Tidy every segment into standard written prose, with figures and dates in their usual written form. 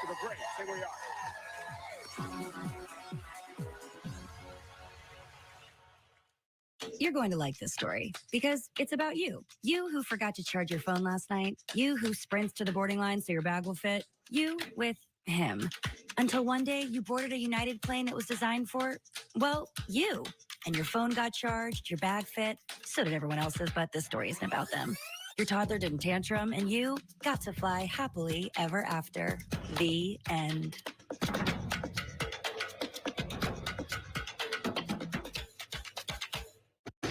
after the break. Stay where you are. You're going to like this story because it's about you. You who forgot to charge your phone last night. You who sprints to the boarding line so your bag will fit. You with him. Until one day you boarded a United plane that was designed for, well, you. And your phone got charged, your bag fit. So did everyone else's, but this story isn't about them. Your toddler didn't tantrum, and you got to fly happily ever after. The end.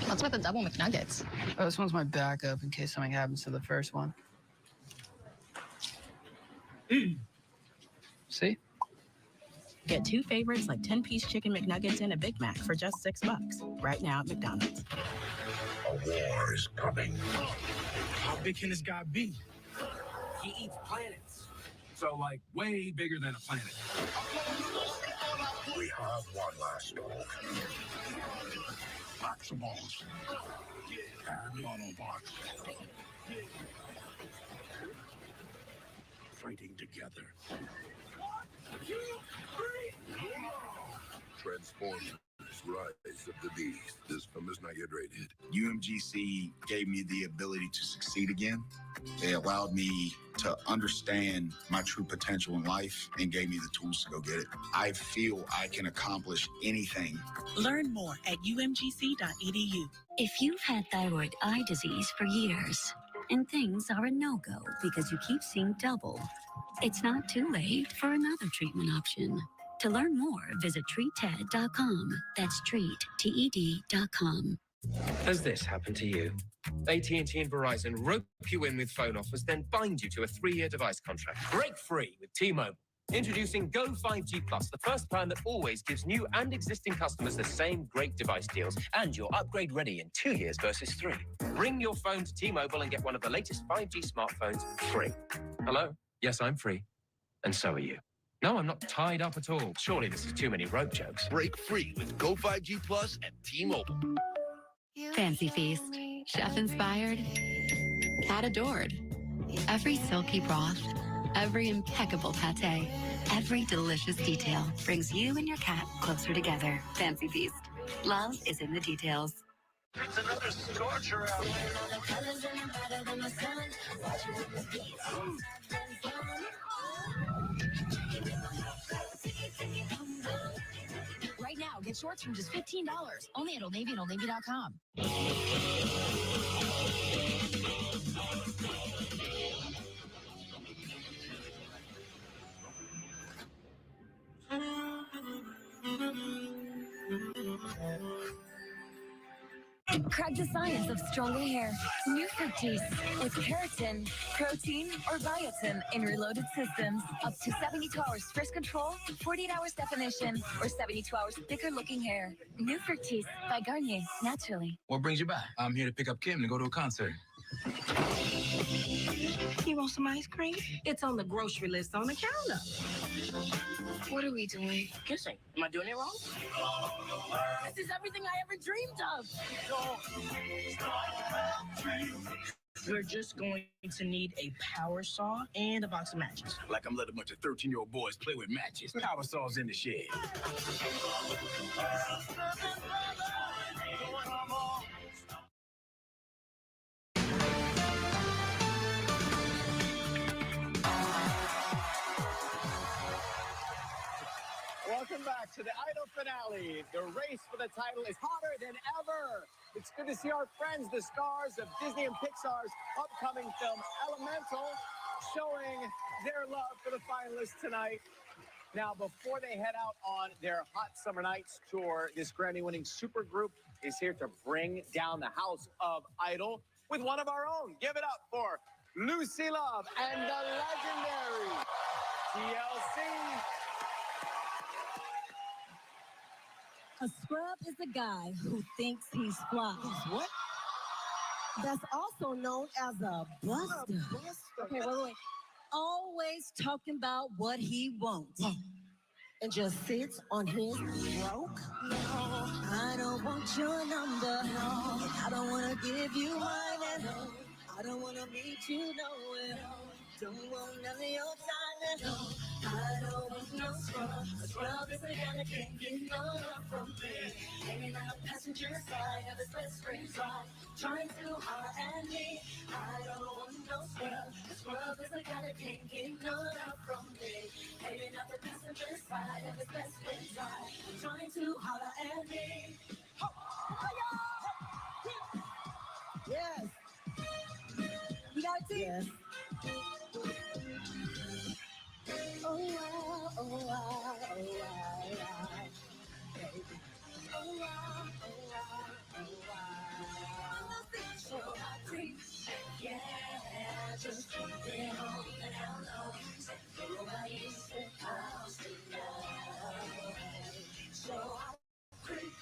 What's with the double McNuggets? Oh, this one's my backup in case something happens to the first one. See? Get 2 favorites like 10-piece chicken McNuggets and a Big Mac for just $6 right now at McDonald's. A war is coming. How big can this guy be? He eats planets. So, like, way bigger than a planet. We have one last dog. Maximals and Autobots fighting together. 1, 2, 3. Transformers: Rise of the Beast. This film is not yet rated. UMGC gave me the ability to succeed again. They allowed me to understand my true potential in life and gave me the tools to go get it. I feel I can accomplish anything. Learn more at umgc.edu. If you've had thyroid eye disease for years and things are a no-go because you keep seeing double, it's not too late for another treatment option. To learn more, visit treated.com. That's treat, TED.com. Has this happened to you? AT&T and Verizon rope you in with phone offers, then bind you to a 3-year device contract. Break free with T-Mobile. Introducing Go 5G Plus, the first plan that always gives new and existing customers the same great device deals, and you're upgrade ready in 2 years versus 3. Bring your phone to T-Mobile and get one of the latest 5G smartphones free. Hello? Yes, I'm free. And so are you. No, I'm not tied up at all. Surely this is too many rope jokes. Break free with Go 5G Plus and T-Mobile. Fancy Feast. Chef inspired. Cat adored. Every silky broth. Every impeccable pate. Every delicious detail brings you and your cat closer together. Fancy Feast. Love is in the details. It's another scorcher out. Right now, get shorts from just $15. Only at Old Navy and OldNavy.com. Crack the science of stronger hair. New Fructis with keratin, protein, or biotin in reloaded systems. Up to 72 hours stress control, 48 hours definition, or 72 hours thicker looking hair. New Fructis by Garnier, naturally. What brings you by? I'm here to pick up Kim to go to a concert. You want some ice cream? It's on the grocery list on the counter. What are we doing? Kissing. Am I doing it wrong? This is everything I ever dreamed of. We're just going to need a power saw and a box of matches. Like I'm letting a bunch of 13-year-old boys play with matches. Power saws in the shed. Welcome back to the Idol finale. The race for the title is hotter than ever. It's good to see our friends, the stars of Disney and Pixar's upcoming film Elemental, showing their love for the finalists tonight. Now, before they head out on their Hot Summer Nights tour, this Grammy-winning supergroup is here to bring down the house of Idol with one of our own. Give it up for Lucy Love and the legendary TLC. A scrub is a guy who thinks he's fly. What? That's also known as a buster. Okay, wait. Always talking about what he wants. And just sits on his broke. No, I don't want your number. No, I don't want to give you mine. And no, I don't want to meet you nowhere. Don't want none of your time. No, I don't want no scrub. A scrub is the guy that can't get none from me. Hanging out passenger side of his best friend's ride. Trying too hard at me. I don't want no scrub. A scrub is the guy that can't get none from me. Hanging out the passenger side of his best friend's ride. Trying too hard at me. Yes. You got it, yes. Oh, wow, oh, wow, oh, wow, wow. Baby. Oh, wow, oh, wow, oh, wow. So I creep, yeah, just keep it on the down low. Nobody's in house tonight. So I creep,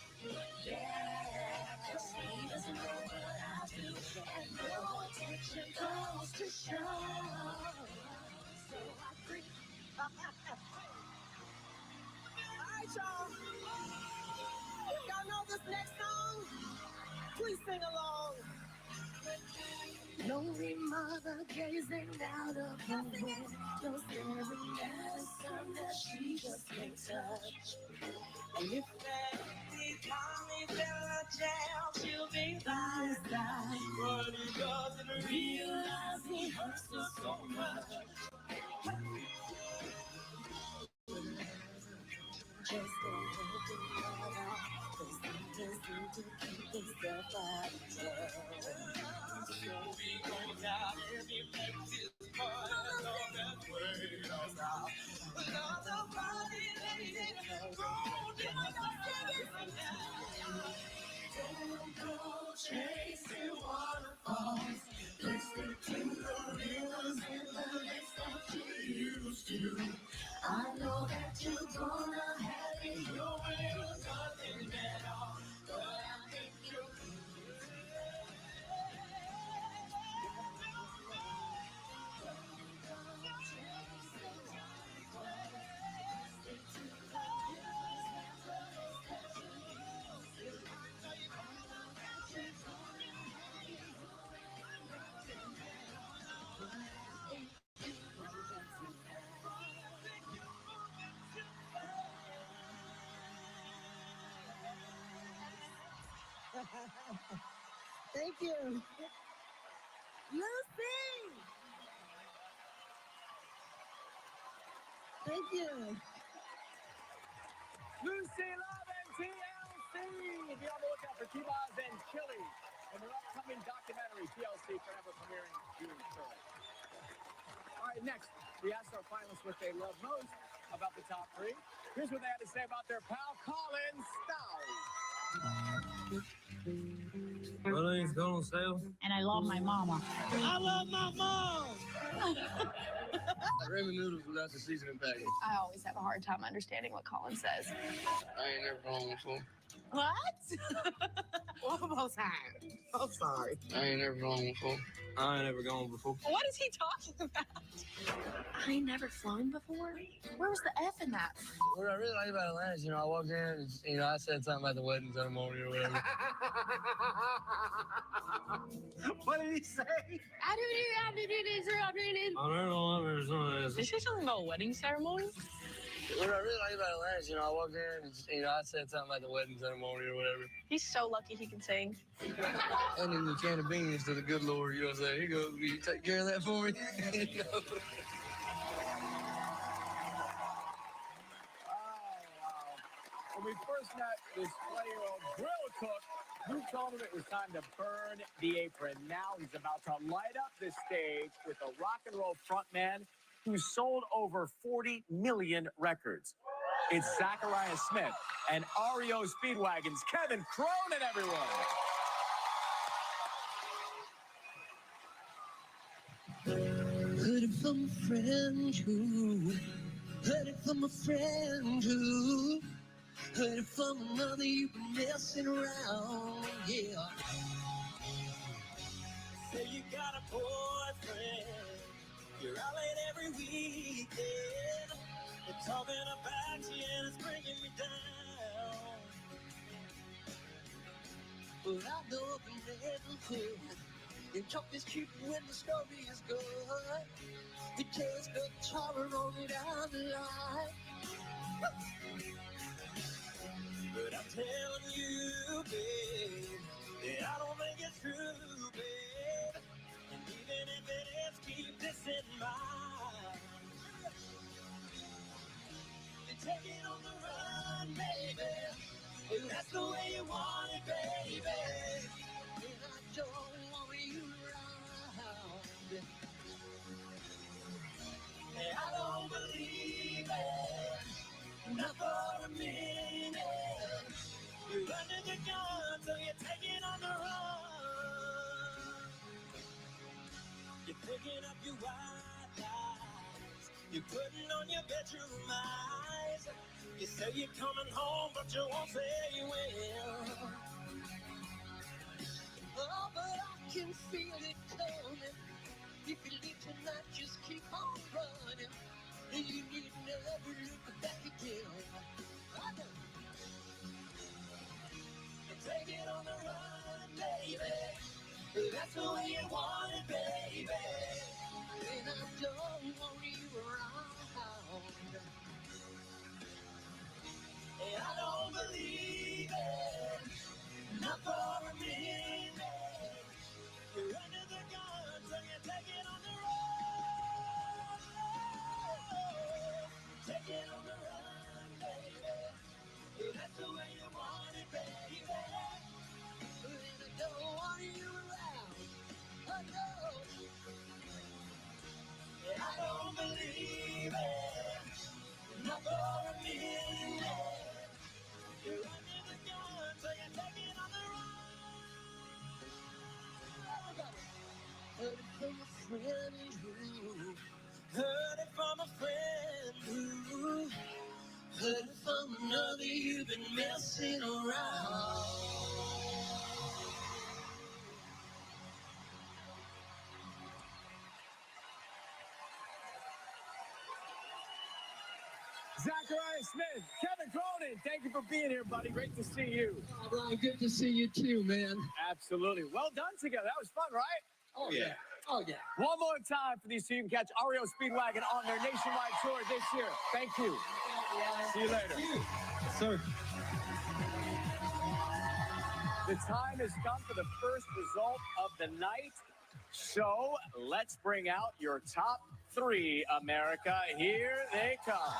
yeah, cause he doesn't know what I do. And no attention goes to show. So I creep. All right, y'all. Y'all know this next song? Please sing along. Lonely mother gazing out of her window, staring at a son that she just can't touch. And if that mommy fell a child, she'll be by his side. But he doesn't realize he hurts her so much. Just don't hurt him right off, 'cause he just needs to keep himself out of trouble. So he goes out and he makes his part on that way out. Another body lady, go don't go chasing waterfalls. Listen to the rivers and the lakes that you used to. I know that you're gonna have it your way or nothing at all. But I think you're Thank you. Lucy! Thank you. Lucy Love and TLC. Be on the lookout for T-Boz and Chili and their upcoming documentary, TLC Forever, premiering June 3rd. All right, next, we asked our finalists what they love most about the top three. Here's what they had to say about their pal Colin Stowe. Well, it's going sale. And I love my mama. I love my mom. Ramen noodles without the seasoning package. I always have a hard time understanding what Colin says. I ain't never gone before. What? One more time. I'm sorry. I ain't never gone before. I ain't never gone before. What is he talking about? I ain't never flown before? Where was the F in that? What I really like about Atlanta is, I walked in and, I said something about the wedding ceremony or whatever. What did he say? Did you say something about a wedding ceremony? What I really like about Atlanta is, I walked in and, I said something about the wedding ceremony or whatever. He's so lucky he can sing. And then the can of beans to the good Lord, you know what I'm saying? Here you go, will you take care of that for me? When we first met this 20-year-old grill cook, you told him it was time to burn the apron. Now he's about to light up the stage with a rock and roll frontman who sold over 40 million records. It's Zachariah Smith and REO Speedwagon's Kevin Cronin, everyone. Heard it from a friend who, heard it from a friend who, heard it from another you've been messing around, yeah. Say you got a boyfriend, you're out late every weekend. They're talking about you and it's bringing me down. But I know the man who could. And talk is cheap when the story is good. We just got chopper on down the line. But I'm telling you, babe, that I don't think it's true, babe. And even if it is, keep this in mind. And take it on the run, baby. And that's the way you want it, baby. And I don't want you around. And I don't believe it, not for a minute. You're under the gun, so you're taking on the run. You're picking up your white lies. You're putting on your bedroom eyes. You say you're coming home, but you won't say you will. Oh, but I can feel it coming. If you leave tonight, just keep on running. And you need never look back again. I know. You take it on the run, baby. That's the way you want it, baby. And I don't want you around. And I don't believe it, not for a minute. You're under the gun, so you take it on the road. Take it on the run, baby. That's the way you want it, baby. And I don't want you around. I know. And I don't believe it, not for a minute. You're under the gun, so you take it on the road. Heard it from a friend who heard it from a friend who heard it from another. You've been messing around. Zachariah Smith, Kevin Cronin, thank you for being here, buddy. Great to see you. Oh, Brian, good to see you too, man. Absolutely. Well done together. That was fun, right? Oh, yeah. Oh, yeah. One more time for these two. You can catch REO Speedwagon on their nationwide tour this year. Thank you. See you later. Thank you. Sir. The time has come for the first result of the night. So let's bring out your top three, America. Here they come.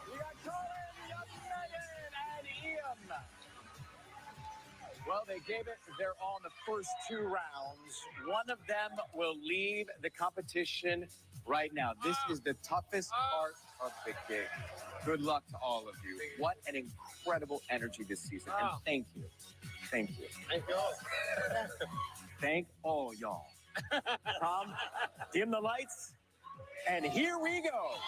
We got Colin, we got Megan, and Ian. Well, they gave it their all in the first two rounds. One of them will leave the competition right now. This is the toughest part of the game. Good luck to all of you. What an incredible energy this season. And thank you. Thank you. Thank you all. Thank all y'all. Tom, dim the lights, and here we go.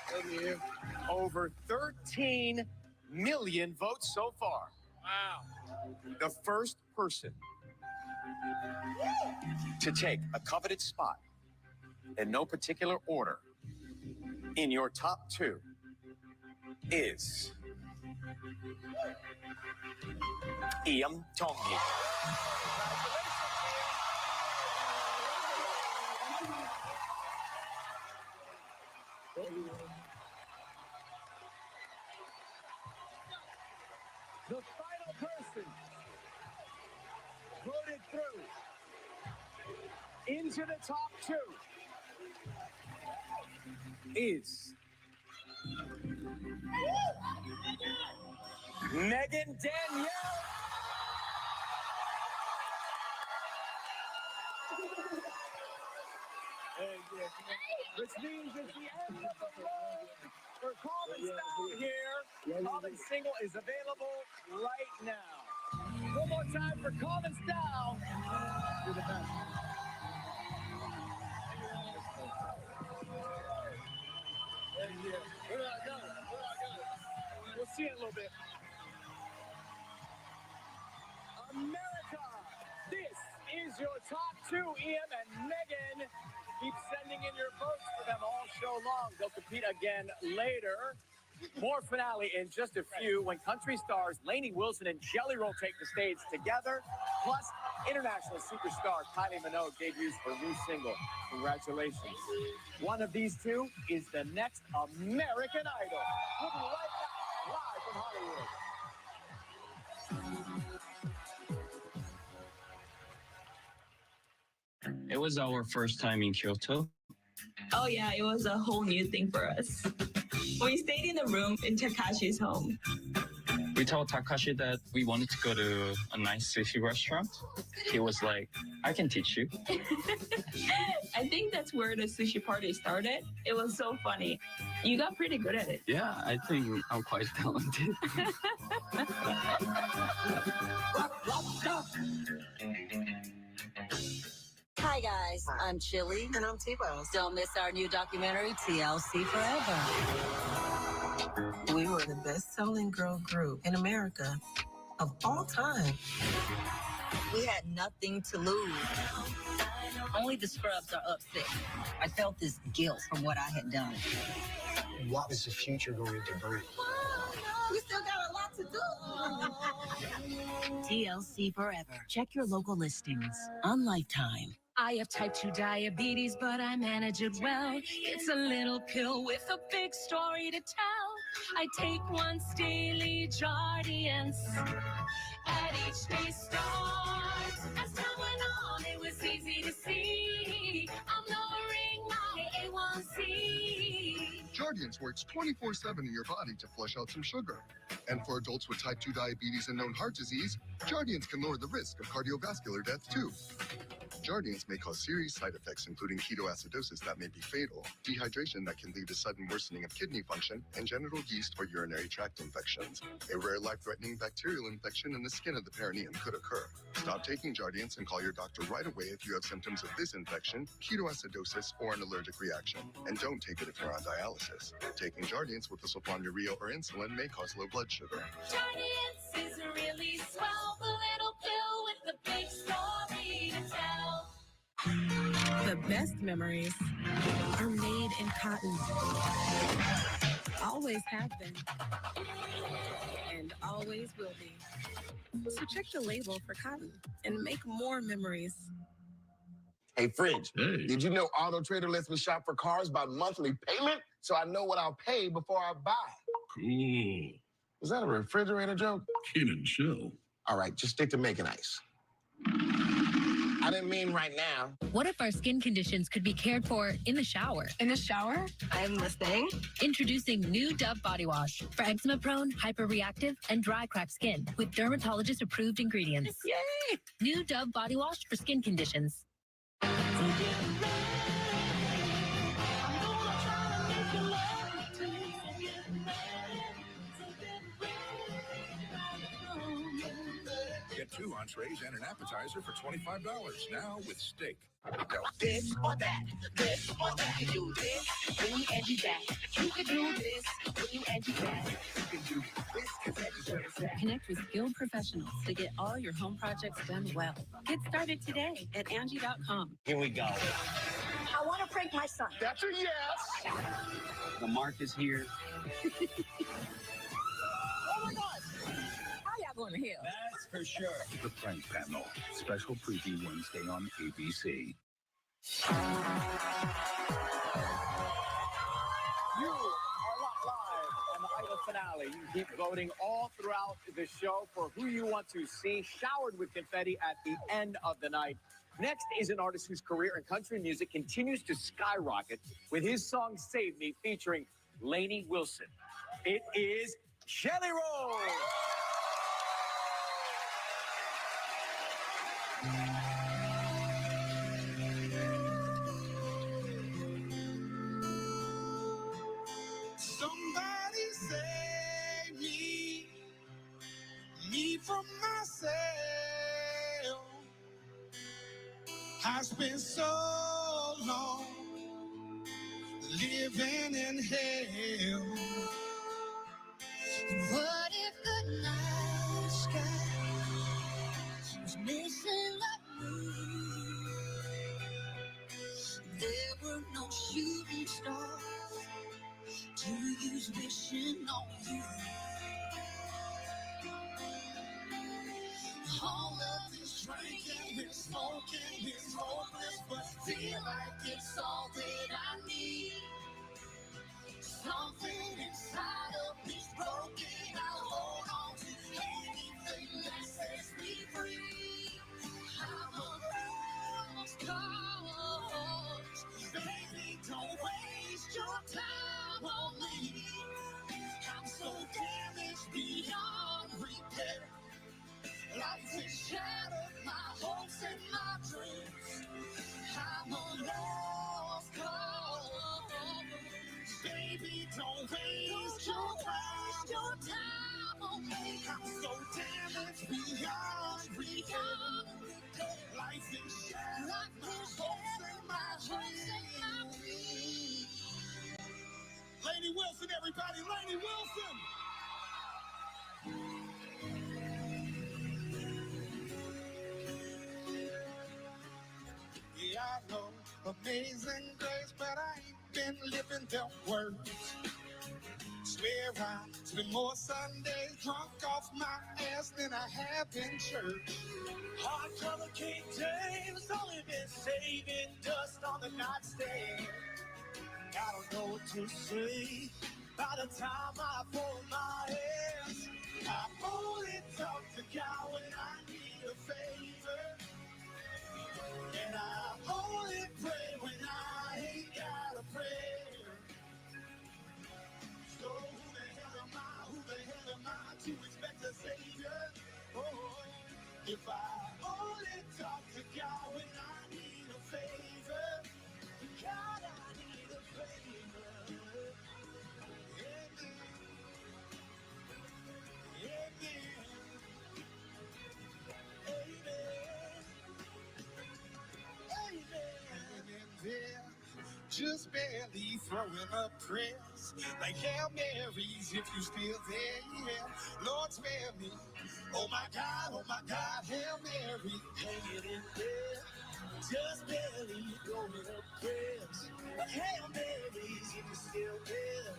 Thank you. Over 13 million votes so far. Wow. The first person to take a coveted spot in no particular order in your top two is Ian Tongi. The final person voted through into the top two is Megan Danielle. Which means it's the end of the road for Common Style here. Common Single is available right now. One more time for Common Style. You're the best. We'll see you in a little bit. is your top two, Ian and Megan. Keep sending in your votes for them all show long. They'll compete again later. More finale in just a few when country stars Lainey Wilson and Jelly Roll take the stage together. Plus, international superstar Kylie Minogue debuts her new single. Congratulations. One of these two is the next American Idol. We'll be right back, live from Hollywood. It was our first time in Kyoto. Oh yeah, it was a whole new thing for us. We stayed in a room in Takashi's home. We told Takashi that we wanted to go to a nice sushi restaurant. He was like, I can teach you. I think that's where the sushi party started. It was so funny. You got pretty good at it. Yeah, I think I'm quite talented. Hi guys, I'm Chili. And I'm T-Rose. Don't miss our new documentary, TLC Forever. We were the best-selling girl group in America of all time. We had nothing to lose. Only the scrubs are upset. I felt this guilt from what I had done. What is the future going to bring? We still got a lot to do. TLC Forever. Check your local listings on Lifetime. I have type 2 diabetes, but I manage it well. It's a little pill with a big story to tell. I take once daily Jardiance at each day start. As time went on, it was easy to see I'm lowering my A1C. Jardiance works 24/7 in your body to flush out some sugar. And for adults with type 2 diabetes and known heart disease, Jardiance can lower the risk of cardiovascular death too. Jardiance may cause serious side effects, including ketoacidosis that may be fatal, dehydration that can lead to sudden worsening of kidney function, and genital yeast or urinary tract infections. A rare life-threatening bacterial infection in the skin of the perineum could occur. Stop taking Jardiance and call your doctor right away if you have symptoms of this infection, ketoacidosis, or an allergic reaction. And don't take it if you're on dialysis. Taking Jardiance with the sulfonylurea or insulin may cause low blood sugar. Jardiance is really swell, the little pill with the big story to tell. The best memories are made in cotton. Always have been. And always will be. So check the label for cotton and make more memories. Hey, Fridge, did you know Auto Trader lets me shop for cars by monthly payment? So I know what I'll pay before I buy. Cool. Was that a refrigerator joke? Kenan, chill. All right, just stick to making ice. I didn't mean right now. What if our skin conditions could be cared for in the shower? In the shower? I'm listening. Introducing new Dove Body Wash for eczema-prone, hyperreactive, and dry, cracked skin with dermatologist-approved ingredients. Yay! New Dove Body Wash for skin conditions. Get 2 entrees and an appetizer for $25 now with steak. This or that, this or that. You do this when you edgy that. You can do this when you edgy that. You can do this. Connect with skilled professionals to get all your home projects done well. Get started today at Angie.com. Here we go. I want to prank my son. That's a yes. The mark is here. Oh my God. How y'all going to hell? That's for sure. The Prank Panel. Special preview Wednesday on ABC. You are locked live on the Idol finale. You can keep voting all throughout the show for who you want to see showered with confetti at the end of the night. Next is an artist whose career in country music continues to skyrocket with his song Save Me featuring Lainey Wilson. It is Jelly Roll. Somebody save me from myself. I spent so long living in hell. What if the night sky was missing like me? always wishing on you. All of this drinking, this smoking, this hopeless, but feel like it's all that I need. Something inside of me's broken. I'll hold on to anything that sets me free. I'm a lost cause. Baby, don't waste your time on me. I'm so damaged beyond repair. Life has shattered my hopes and my dreams. I'm a lost cause. Baby, don't waste your time on me. I'm so damaged beyond repair. Life is shattered my hopes and my dreams. Lady Wilson, everybody, Lady Wilson. Yeah, I know amazing grace, but I ain't been living them words. Swear I spend more Sundays drunk off my ass than I have in church. Hard color King James, only been saving dust on the nightstand. I don't know what to say by the time I fold my hands. I only talk to God when I need a favor. And I only pray when I ain't got a prayer. So who the hell am I to expect a savior? Oh, if I only talk to God when I need a favor. God, I need a favor. Amen. Just barely throwing up prayers like Hail Marys if you still there, yeah. Lord, spare me. Oh my God, Hail Mary, hanging in there. Just barely throwing up prayers like Hail Marys if you still there.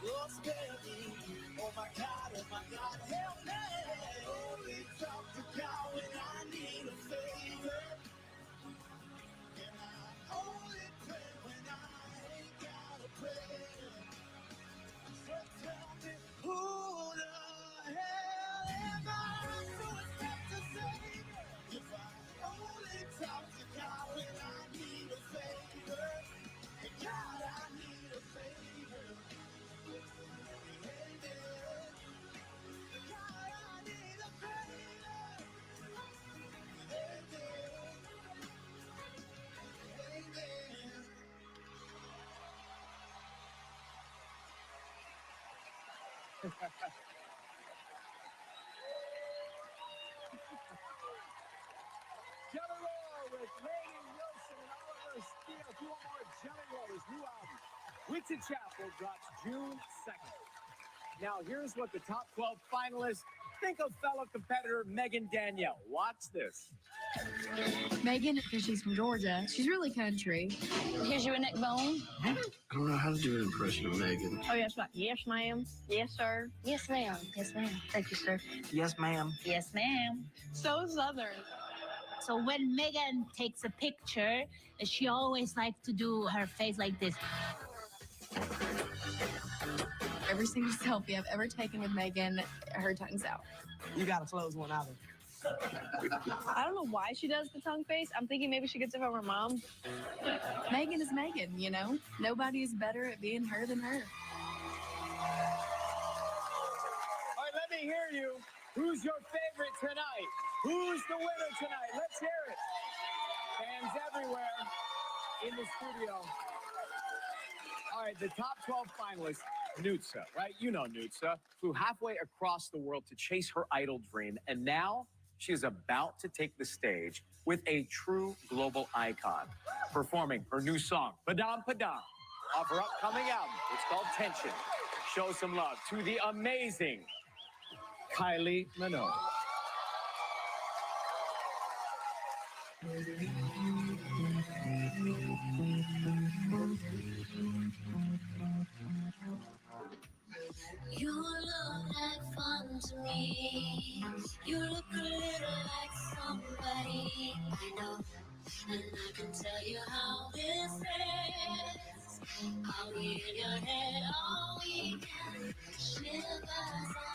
Lord, spare me. Oh my God, Hail Mary. Only talk to God when I need a favor. And I only pray when I ain't got a prayer. So tell me, who the hell am I to expect a savior? If I only talk to God when I need a favor. And God, I need a favor. Amen. God, I need a favor. Amen. Amen. Jelly Roll with Lady Wilson and Oliver Steele. Two more Jelly Rollers. New album, Witchy Chapel, drops June 2nd. Now, here's what the top 12 finalists think of fellow competitor Megan Danielle. Watch this. Megan, because she's from Georgia, she's really country. Here's your neck bone. I don't know how to do an impression of Megan. Oh, yes, right. Yes, ma'am. Yes, sir. Yes, ma'am. Yes, ma'am. Thank you, sir. Yes, ma'am. Yes, ma'am. So Southern. So when Megan takes a picture, she always likes to do her face like this. Every single selfie I've ever taken with Megan, her tongue's out. You gotta close one out. I don't know why she does the tongue face. I'm thinking maybe she gets it from her mom. Megan is Megan, you know? Nobody is better at being her than her. All right, let me hear you. Who's your favorite tonight? Who's the winner tonight? Let's hear it. Fans everywhere in the studio. All right, the top 12 finalists. Nutsa, right? You know Nutsa, flew halfway across the world to chase her idol dream, and now she is about to take the stage with a true global icon, performing her new song, Padam Padam, off her upcoming album. It's called Tension. Show some love to the amazing Kylie Minogue. I'll be in your head all weekend. Shivers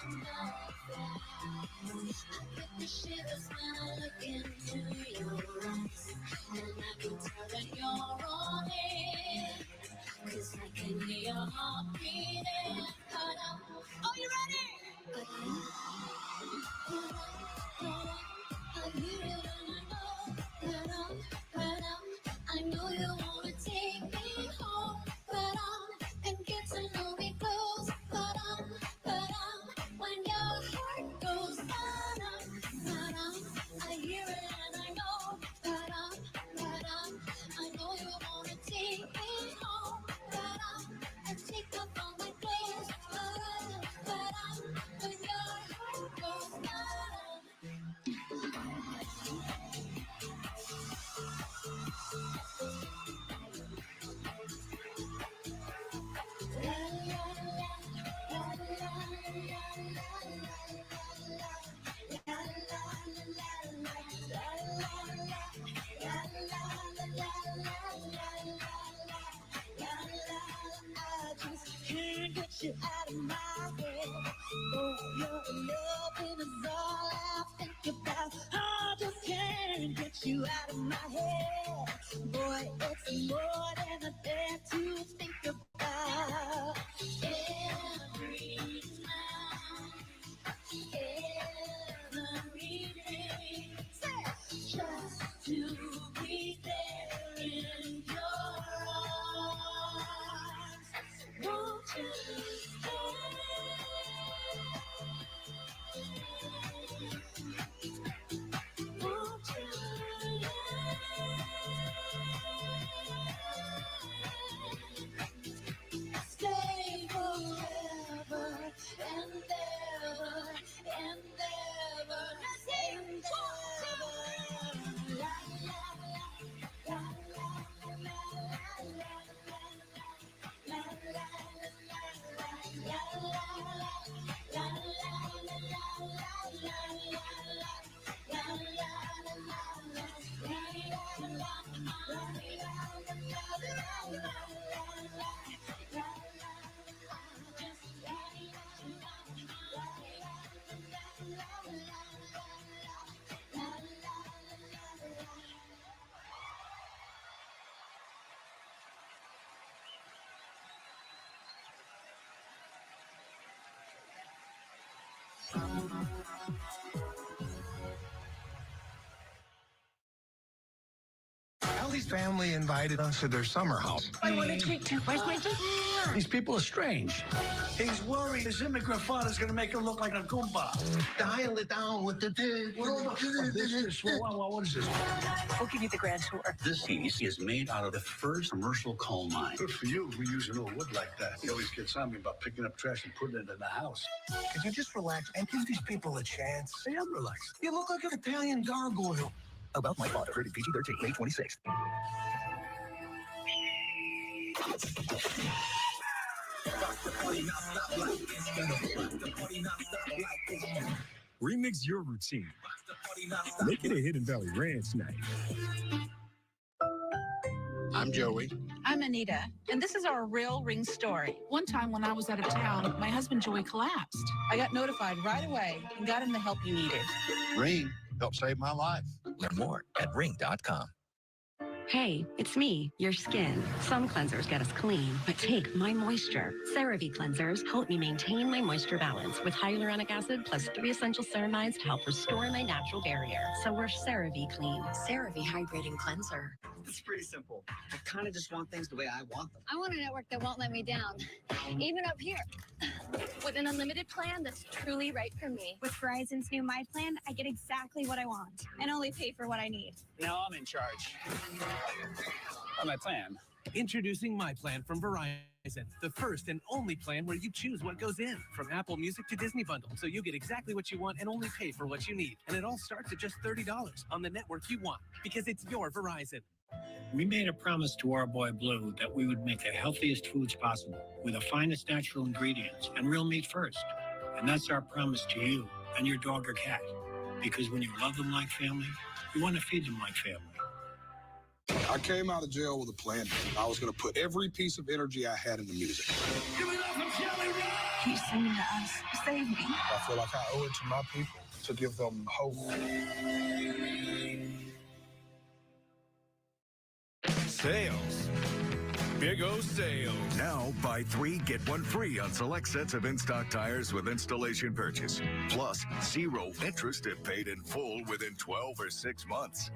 and butterflies. I get the shivers when I look into your eyes. And I can tell that you're on it. 'Cause I can hear your heart beating. Oh, you ready? I know you wanna take me home, and get to know me close, when your heart goes, I hear it and I know, I know you wanna take me home, and take off all my clothes, when your heart goes, I just can't get you out of my head. Oh, your loving is all I think about. I just can't get you out of my head. Boy, it's more than a dare to think about. Every night, every day, just to be there in your arms. Won't you stay? Won't you stay forever and ever and ever and ever? La, la, la, la, la, la, la, la, Allie's family invited us to their summer house. I want to treat too. Where's my drink? These people are strange. He's worried his immigrant father's gonna make him look like a Goomba. Dial it down with the What is this? We'll give you the grand tour. This piece is made out of the first commercial coal mine. Good for you. We use old wood like that. He always gets on me about picking up trash and putting it in the house. Could you just relax and give these people a chance? I am relaxed. You look like an Italian gargoyle. About My Father, rated PG-13, May 26th. Remix your routine. Make it a Hidden Valley Ranch night. I'm Joey. I'm Anita, and this is our real ring story. One time when I was out of town, my husband Joey collapsed. I got notified right away and got him the help he needed. Ring helped save my life. Learn more at ring.com. Hey, it's me, your skin. Some cleansers get us clean, but take my moisture. CeraVe cleansers help me maintain my moisture balance with hyaluronic acid plus 3 essential ceramides to help restore my natural barrier. So we're CeraVe clean. CeraVe hydrating cleanser. It's pretty simple. I kind of just want things the way I want them. I want a network that won't let me down, even up here. With an unlimited plan that's truly right for me. With Verizon's new My Plan, I get exactly what I want and only pay for what I need. Now I'm in charge. On my plan. Introducing My Plan from Verizon, the first and only plan where you choose what goes in, from Apple Music to Disney Bundle, so you get exactly what you want and only pay for what you need. And it all starts at just $30 on the network you want, because it's your Verizon. We made a promise to our boy Blue that we would make the healthiest foods possible with the finest natural ingredients and real meat first. And that's our promise to you and your dog or cat. Because when you love them like family, you want to feed them like family. I came out of jail with a plan. I was going to put every piece of energy I had into music. Give it up for Jelly Roll! He's singing to us. Save me. I feel like I owe it to my people to give them hope. Sales. Big O sales. Now, buy 3, get 1 free on select sets of in-stock tires with installation purchase. Plus, 0 interest if paid in full within 12 or 6 months.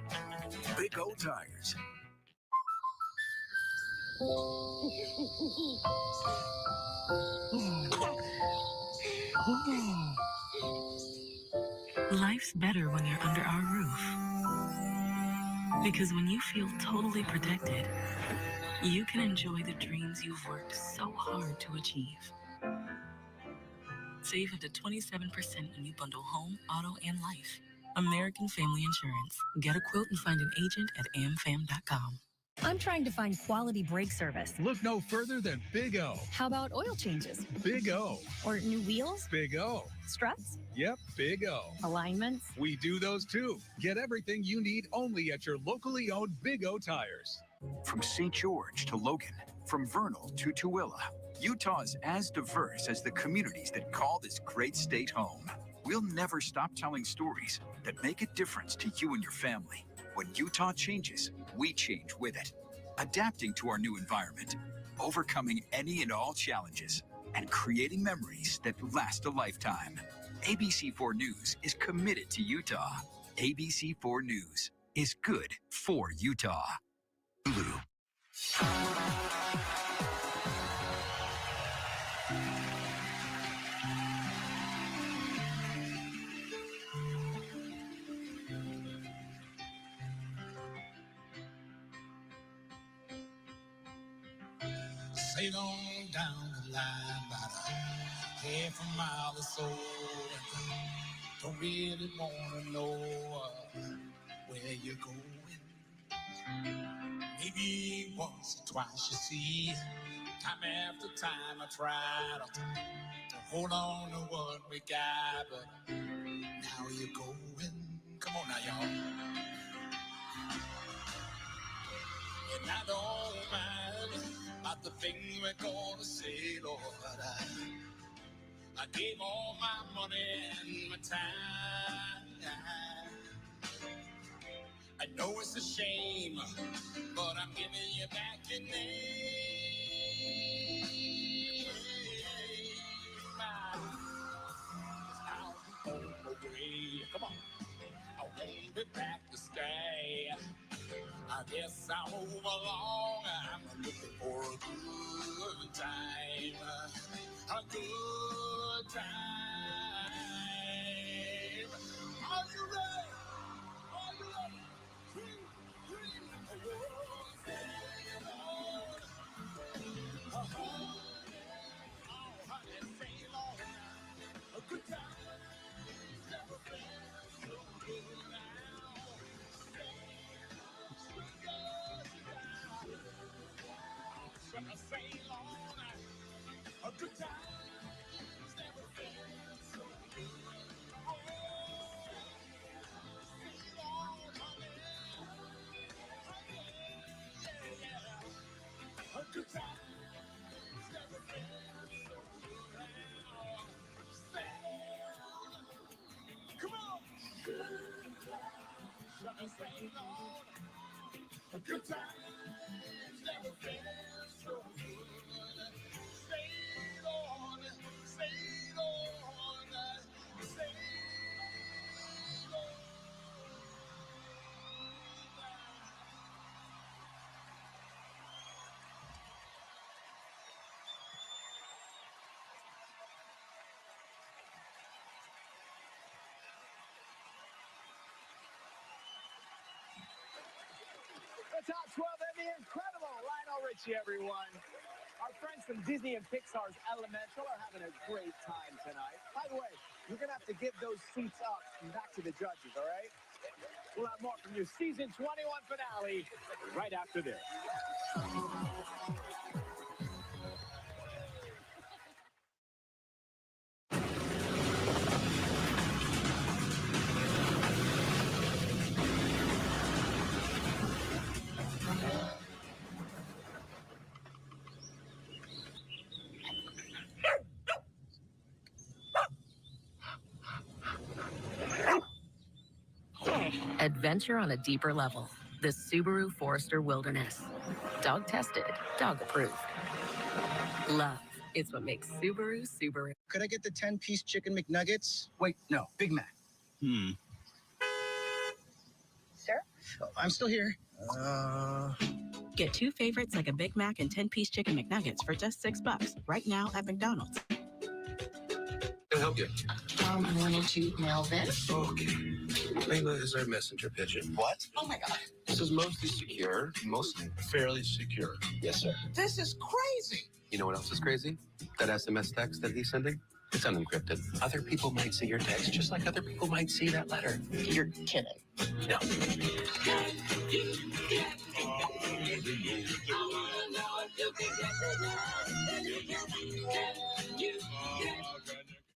Big O Tires. Life's better when you're under our roof. Because when you feel totally protected, you can enjoy the dreams you've worked so hard to achieve. Save up to 27% when you bundle home, auto, and life. American Family Insurance. Get a quote and find an agent at amfam.com. I'm trying to find quality brake service. Look no further than Big O. How about oil changes? Big O. Or new wheels? Big O. Struts? Yep, Big O. Alignments? We do those too. Get everything you need only at your locally owned Big O Tires. From St. George to Logan, from Vernal to Tooele, Utah's as diverse as the communities that call this great state home. We'll never stop telling stories that make a difference to you and your family. When Utah changes, we change with it. Adapting to our new environment, overcoming any and all challenges, and creating memories that last a lifetime. ABC4 News is committed to Utah. ABC4 News is good for Utah. Blue. Sail on down the line about a half a mile or so. Don't really wanna know where you're going. Maybe once or twice you see, time after time I try to hold on to what we got, but now you're going. Come on now, y'all. And I don't mind about the thing we're gonna say, Lord. I gave all my money and my time. I know it's a shame, but I'm giving you back your name. I'll be on my way. Come on. I won't be back to stay. I guess I'll move along. I'm looking for a good time. A good time. Are you ready? Are you ready? 2, 3, 4. Sail on. Oh, honey, sail on. A good time. Never felt so good now. Gonna sail on. A good time never felt so good. Oh, sail on, honey. Yeah. A good time never felt so good. Sail. Come on. Gonna sail on. A good time never felt so good. Sail on, sail on, sail on. The top 12 and the incredible Lionel Richie, everyone. Our friends from Disney and Pixar's Elemental are having a great time tonight. By the way, you're going to have to give those seats up and back to the judges, all right? We'll have more from your season 21 finale right after this. adventure on a deeper level. The Subaru Forester Wilderness. Dog tested, dog approved. Love is what makes Subaru Subaru. Could I get the 10-piece chicken McNuggets? Wait, no, Big Mac. Sir? Oh, I'm still here. Get 2 favorites like a Big Mac and 10-piece chicken McNuggets for just $6 right now at McDonald's. Can I help you? I wanted to Melvin. Okay. Layla is our messenger pigeon. What? Oh my God. This is mostly secure. Mostly fairly secure. Yes, sir. This is crazy. You know what else is crazy? That SMS text that he's sending? It's unencrypted. Other people might see your text just like other people might see that letter. You're kidding. No.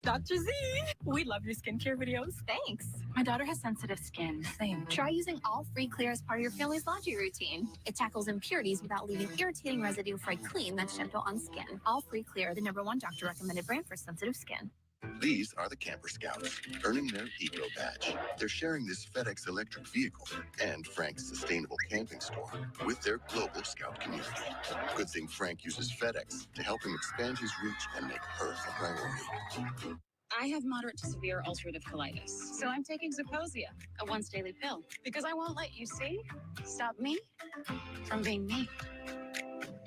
Dr. Z, we love your skincare videos. Thanks. My daughter has sensitive skin. Same. Try using All Free Clear as part of your family's laundry routine. It tackles impurities without leaving irritating residue for a clean that's gentle on skin. All Free Clear, the #1 doctor recommended brand for sensitive skin. These are the Camper Scouts, earning their Eco Badge. They're sharing this FedEx electric vehicle and Frank's sustainable camping store with their global Scout community. Good thing Frank uses FedEx to help him expand his reach and make her a priority. I have moderate to severe ulcerative colitis, so I'm taking Zeposia, a once daily pill, because I won't let UC stop me from being me.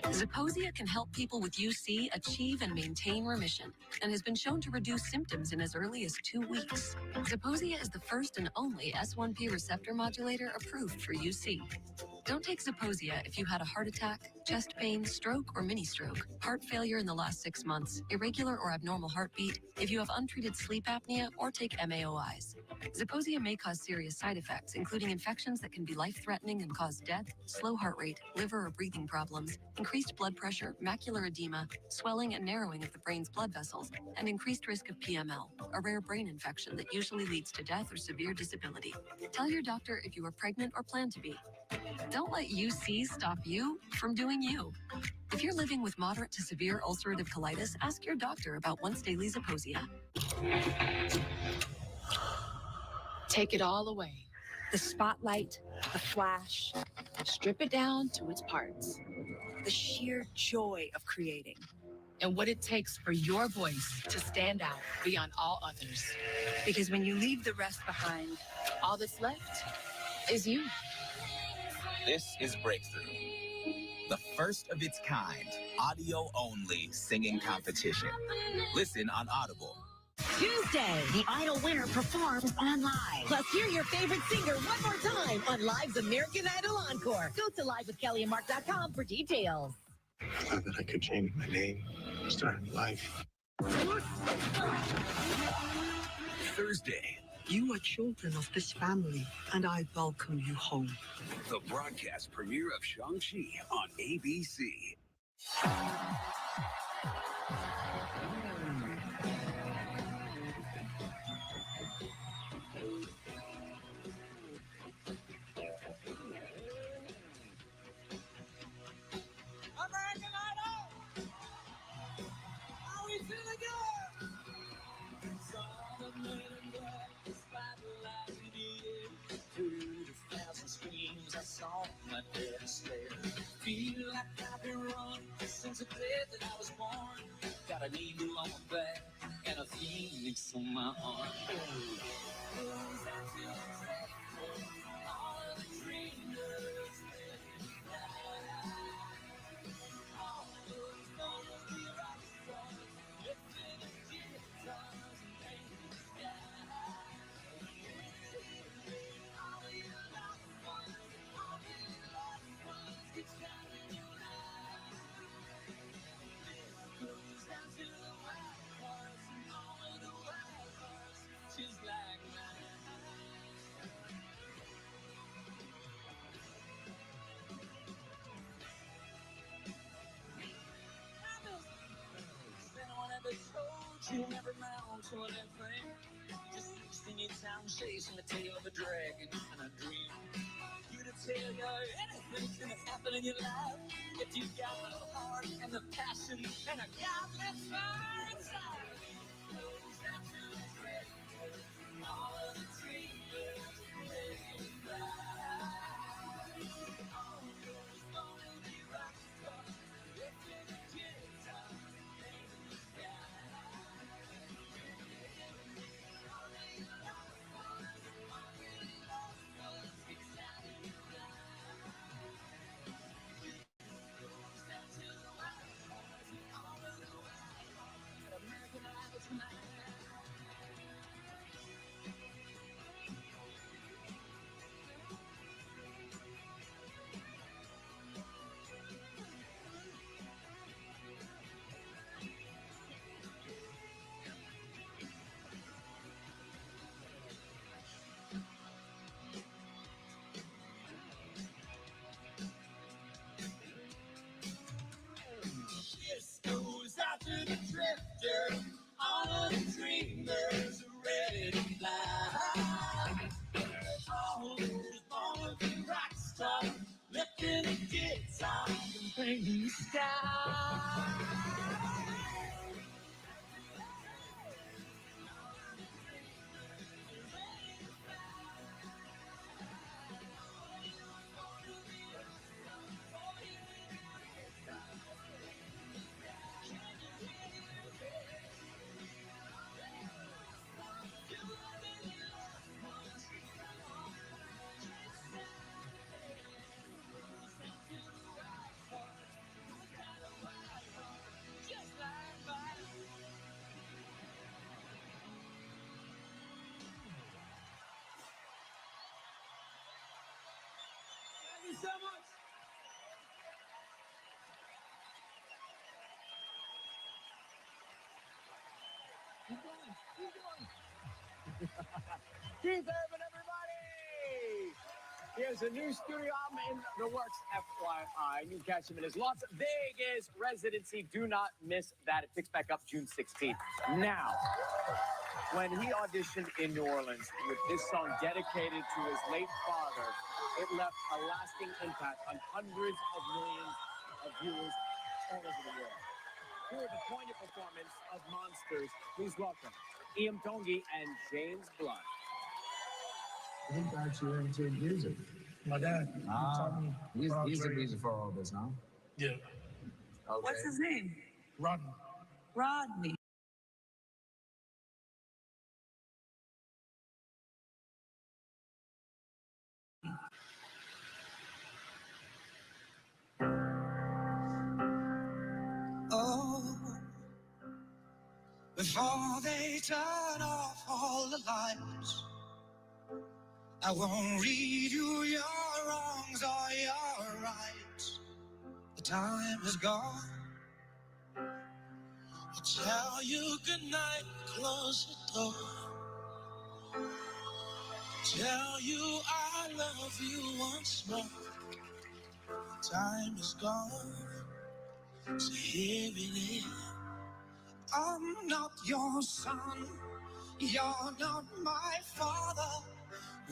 Zeposia can help people with UC achieve and maintain remission and has been shown to reduce symptoms in as early as 2 weeks. Zeposia is the first and only S1P receptor modulator approved for UC. Don't take Zeposia if you had a heart attack, chest pain, stroke, or mini-stroke, heart failure in the last 6 months, irregular or abnormal heartbeat, if you have untreated sleep apnea, or take MAOIs. Zeposia may cause serious side effects, including infections that can be life-threatening and cause death, slow heart rate, liver or breathing problems, increased blood pressure, macular edema, swelling and narrowing of the brain's blood vessels, and increased risk of PML, a rare brain infection that usually leads to death or severe disability. Tell your doctor if you are pregnant or plan to be. Don't let UC stop you from doing you. If you're living with moderate to severe ulcerative colitis, ask your doctor about once daily Zeposia. Take it all away. The spotlight, the flash, strip it down to its parts. The sheer joy of creating. And what it takes for your voice to stand out beyond all others. Because when you leave the rest behind, all that's left is you. This is Breakthrough, the first of its kind, audio-only singing competition. Listen on Audible. Tuesday, the Idol winner performs on Live. Plus, hear your favorite singer one more time on Live's American Idol Encore. Go to livewithkellyandmark.com for details. I thought that I could change my name, start a new life. Thursday. You are children of this family, and I welcome you home. The broadcast premiere of Shang-Chi on ABC. American Idol! Are we feeling good? It's all the men in black, despite the lies in the air. Through the thousand screams, I saw my daddy stare. Feel like I've been running since the day that I was born. Got an eagle on my back and a phoenix on my arm. Goes out to the track, all of the dreamers living fly. All those gonna be rock stars, lifting the guitars and painting the sky. All of you lost ones, all of you lost ones, get shining your light. This goes down to the wild hearts and all of the wild hearts, just like mine. Anyone ever told you never mount to anything? Just sing your town chasing the tail of a dragon and a dream. You to tell you anything's gonna happen in your life if you got the heart and the passion and a godless fire inside. Goes down to the treasure, all of the dreamers, they fly. deep down. Thank you so much. Keep going. Keep going. Keith Urban, everybody. He has a new studio album in the works, FYI. You can catch him in his Las Vegas residency. Do not miss that. It picks back up June 16th. Now, when he auditioned in New Orleans with this song dedicated to his late father, it left a lasting impact on hundreds of millions of viewers all over the world. Here are the poignant performance of Monsters. Please welcome TONGI and James Blunt. He got you into music. My dad. Taught me He's the radio. reason for all this, huh? Yeah. Okay. What's his name? Rodney. Rodney. Oh, before they turn off all the lights, I won't read you your wrongs or your rights. The time is gone. I'll tell you goodnight, close the door. Tell you I love you once more. Time is gone, so here it is. I'm not your son, you're not my father.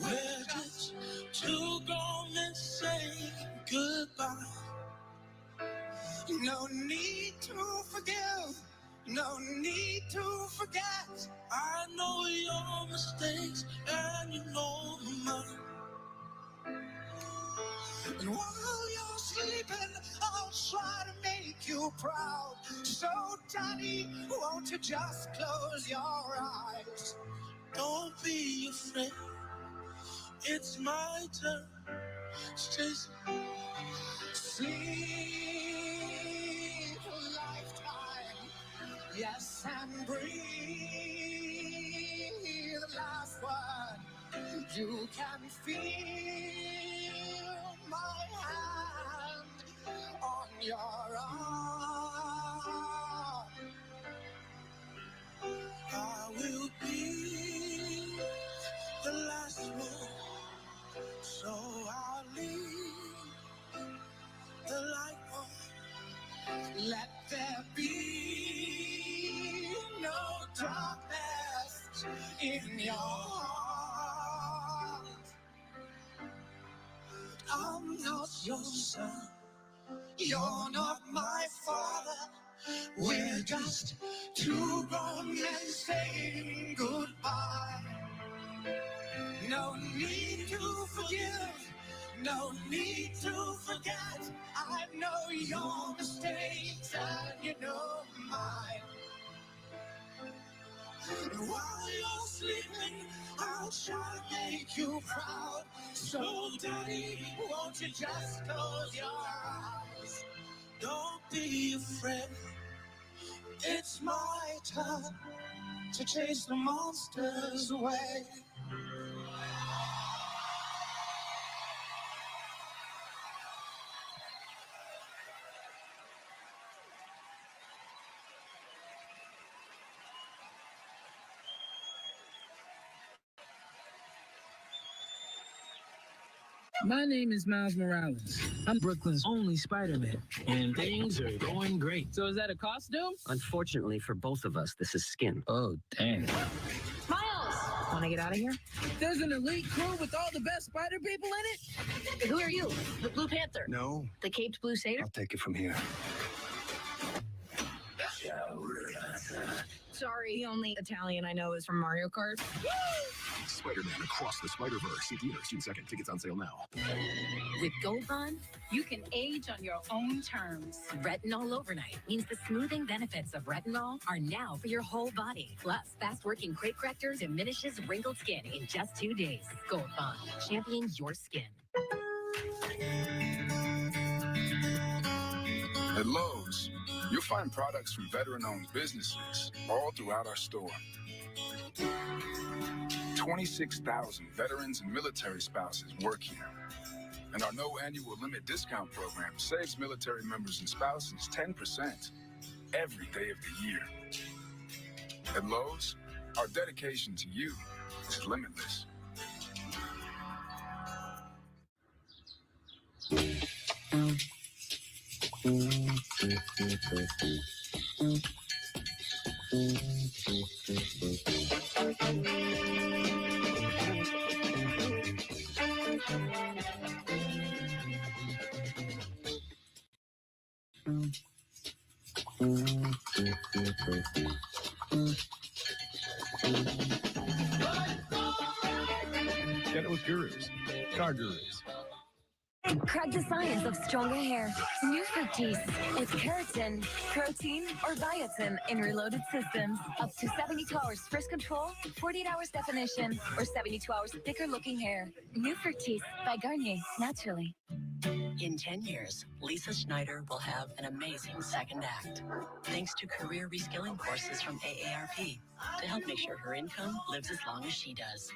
We're just two grown men saying goodbye. No need to forgive, no need to forget. I know your mistakes and you know mine. And while you're sleeping, I'll try to make you proud. So, Daddy, won't you just close your eyes? Don't be afraid, it's my turn. Just sleep a lifetime, yes, and breathe the last one. You can feel my hand on your arm. I will be the last one, so I'll leave the light on. Let there be no darkness in your heart. I'm not your son, you're not my father. We're just two grown men saying goodbye. No need to forgive, no need to forget. I know your mistakes and you know mine. And while you're sleeping, I'll try to make you proud. So, Daddy, won't you just close your eyes? Don't be afraid, it's my turn to chase the monsters away. My name is Miles Morales. I'm Brooklyn's only Spider-Man, and things are going great. So is that a costume? Unfortunately for both of us, this is skin. Oh, dang. Miles! Want to get out of here? There's an elite crew with all the best spider people in it? Who are you? The Blue Panther? No. The Caped Blue Satyr? I'll take it from here. Sorry, the only Italian I know is from Mario Kart. Spider-Man Across the Spider-Verse. See theaters June 2nd. Tickets on sale now. With Gold Bond, You can age on your own terms. Retinol Overnight means the smoothing benefits of retinol are now for your whole body. Plus, fast-working crate corrector diminishes wrinkled skin in just 2 days. Gold Bond, champion your skin. At Lowe's, you'll find products from veteran-owned businesses all throughout our store. 26,000 veterans and military spouses work here. And our no annual limit discount program saves military members and spouses 10% every day of the year. At Lowe's, our dedication to you is limitless. Get it with Gurus. Car Gurus. Crack the science of stronger hair. New Fructis. It's keratin, protein, or biotin in reloaded systems. Up to 72 hours frizz control, 48 hours definition, or 72 hours thicker looking hair. New Fructis by Garnier, naturally. In 10 years, Lisa Schneider will have an amazing second act, thanks to career reskilling courses from AARP to help make sure her income lives as long as she does.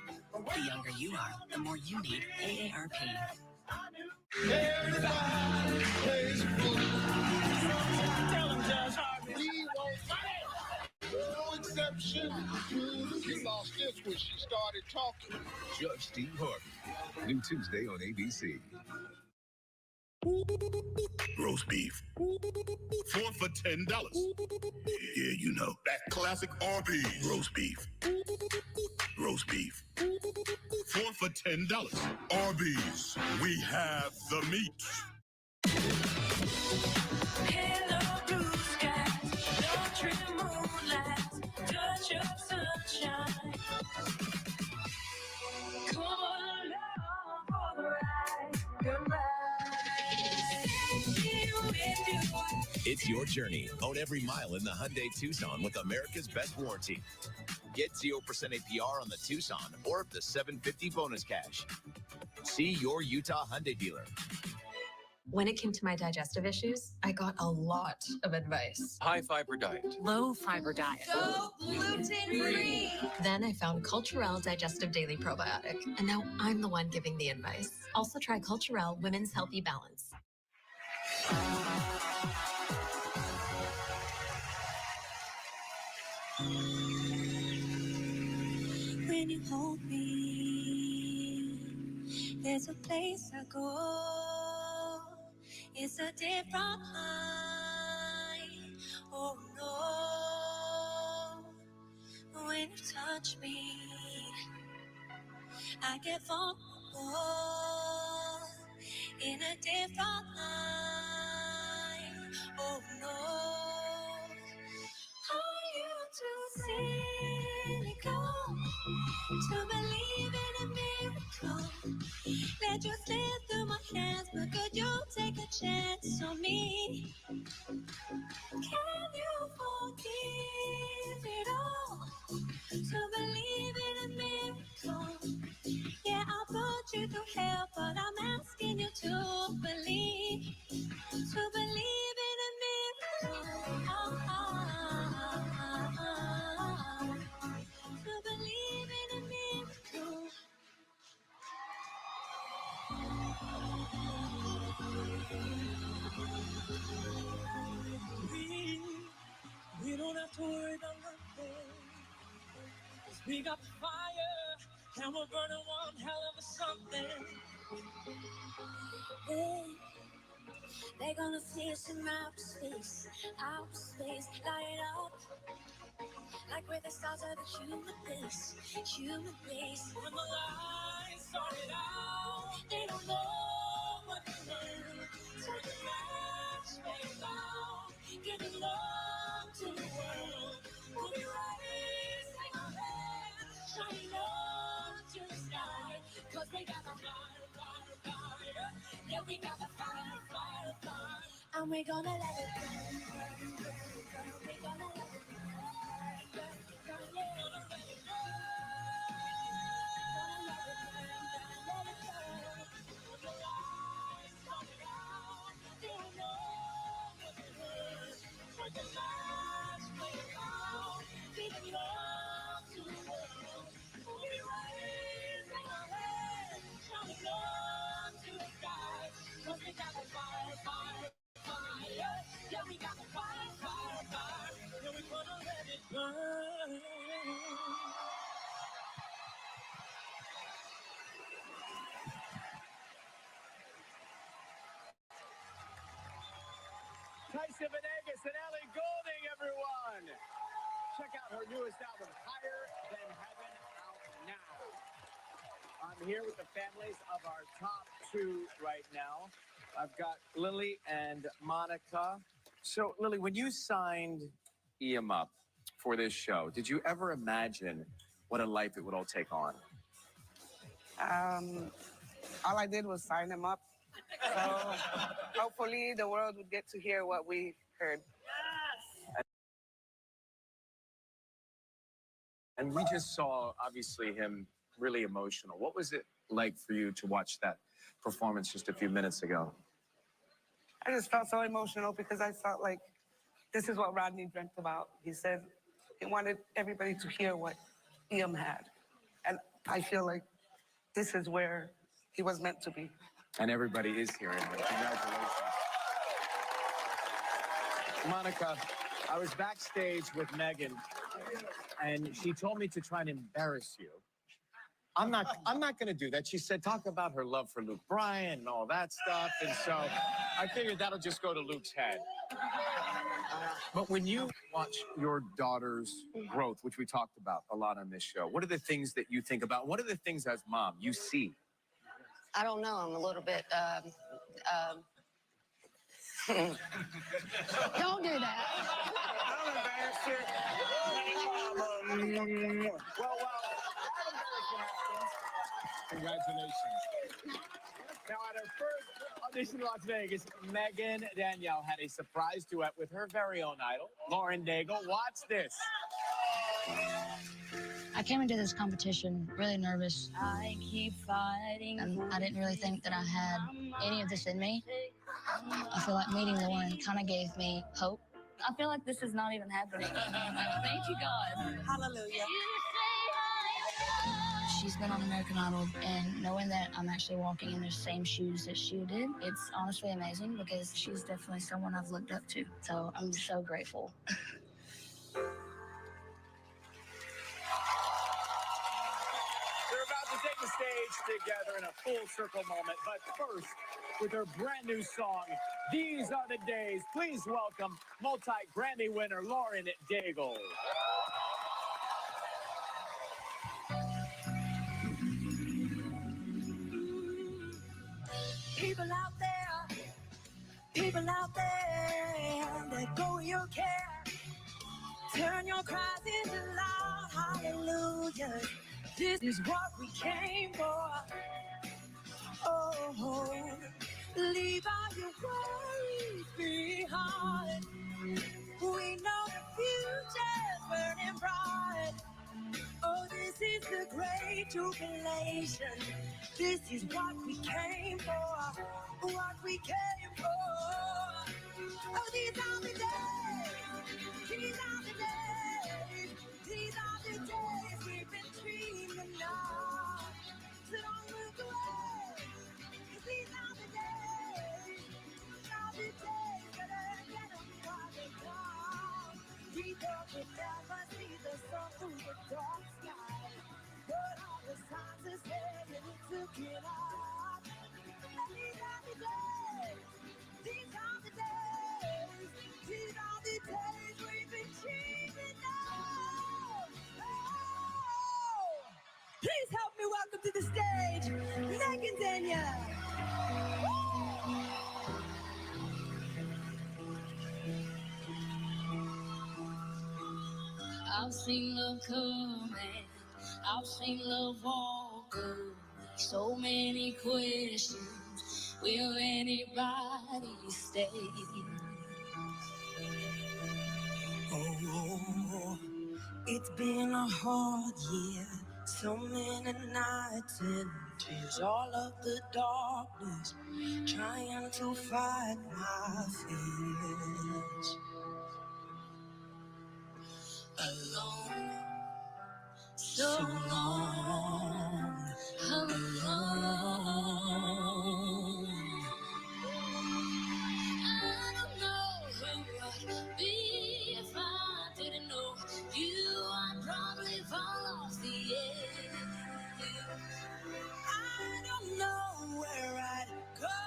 The younger you are, the more you need AARP. Everybody plays fool. Tell them just we won't fight. No exception. You lost this when she started talking. Judge Steve Harvey. New Tuesday on ABC. Roast beef. 4 for $10. Yeah, you know. That classic Arby's. Roast beef. Roast beef. 4 for $10. Arby's. We have the meat. Hello, blue skies, no trim moonlight, touch of sunshine. Come along for the ride, goodbye. It's your journey. Own every mile in the Hyundai Tucson with America's best warranty. Get 0% APR on the Tucson or up to $750 bonus cash. See your Utah Hyundai dealer. When it came to my digestive issues, I got a lot of advice. High fiber diet. Low fiber diet. Go gluten-free. Then I found Culturelle Digestive Daily Probiotic, and now I'm the one giving the advice. Also try Culturelle Women's Healthy Balance. When you hold me, there's a place I go. It's a different high. Oh no. When you touch me, I get vulnerable in a different high. Oh no. Are you too cynical to believe in a miracle? Let you slip through my hands, but could you take a chance on me? Can you forgive it all to believe in a miracle? Yeah, I'll put you through hell, but I'm asking you to believe in a miracle. To believe in a miracle. We don't have to worry about nothing. 'Cause we got the fire, and we're burning one hell of a something. Hey, they're gonna see us in outer space. Outer space, light up. Like where the stars are the human race, human race. When the lights started out, they don't know what to do. Turn the lights way down, giving love to the world. We'll be raising our hands, shining up to the sky. 'Cause we got the fire, fire, fire. Yeah, we got the fire, fire, fire. And we're gonna let it burn, burn, burn, burn. We're gonna let it burn, burn, burn. We're gonna let it burn. Gonna let it burn, burn, let it burn. When the lights come down, they don't know what it is. When the lights play out, giving love to the world. We'll be raising our hands, shouting love to the sky. 'Cause we got the fire, fire, fire. Yeah, we got the fire, fire, fire. Yeah, we're gonna let it burn. Tyson Venegas and Ellie Goulding, everyone. Check out her newest album, Higher Than Heaven, out now. I'm here with the families of our top two right now. I've got Lily and Monica. So, Lily, when you signed Ian up for this show, did you ever imagine what a life it would all take on? All I did was sign him up. So hopefully the world would get to hear what we heard. And we just saw, obviously, him really emotional. What was it like for you to watch that performance just a few minutes ago? I just felt so emotional because I felt like this is what Rodney dreamt about. He said he wanted everybody to hear what Ian had. And I feel like this is where he was meant to be. And everybody is hearing it. Congratulations. Monica, I was backstage with Megan, and she told me to try and embarrass you. I'm not going to do that. She said, talk about her love for Luke Bryan and all that stuff. And so I figured that'll just go to Luke's head. But when you watch your daughter's growth, which we talked about a lot on this show, what are the things that you think about? What are the things as mom you see? I don't know. I'm a little bit, don't do that. I'm embarrassed. Well, congratulations. Now, at her first audition in Las Vegas, Megan Danielle had a surprise duet with her very own idol, Lauren Daigle. Watch this. I came into this competition really nervous. I keep fighting. And I didn't really think that I had any of this in me. I feel like meeting the one kind of gave me hope. I feel like this is not even happening. Thank you, God. Hallelujah. She's been on American Idol, and knowing that I'm actually walking in the same shoes that she did, it's honestly amazing because she's definitely someone I've looked up to. So I'm so grateful. They're about to take the stage together in a full circle moment. But first, with her brand new song, These Are the Days, please welcome multi-Grammy winner Lauren Daigle. People out there, let go of your care. Turn your cries into loud hallelujah. This is what we came for. Oh, leave all your worries behind. We know the future's burning bright. Oh, this is the great jubilation. This is what we came for. What we came for. Oh, these are the days. These are the days. These are the days we've been dreaming of. So don't look away. 'Cause these are the days. These are the days that are getting farther down. We thought we'd never see the sun through the dark sky. But all the signs are saying it took it off. And these are the days. These are the days. These are I've seen love come and I've seen love walk away. So many questions, will anybody stay? Oh, it's been a hard year. So many nights and tears. All of the darkness trying to fight my fears. Alone, so long, alone. I don't know who I'd be if I didn't know you. I'd probably fall off the edge. I don't know where I'd go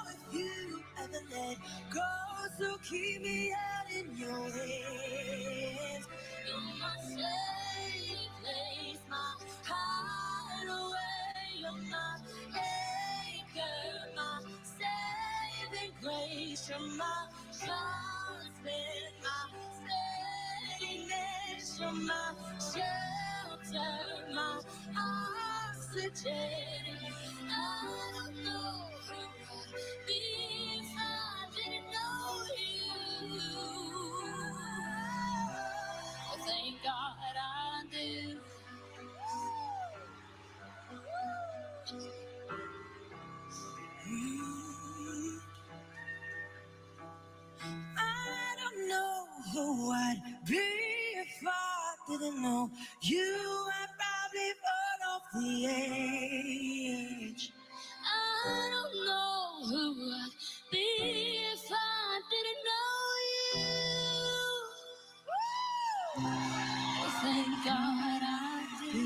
if you ever let go. So keep me out in your hands. You're my safe place, my hideaway. You're my anchor, my saving grace. You're my constant, my steadiness. You're my shelter, my oxygen. I don't know who I'd be if I didn't know you. Thank God I do. I don't know who I'd be if I didn't know you. I'd probably fall off the edge. I don't know who I'd be if I didn't know you. Thank God I do.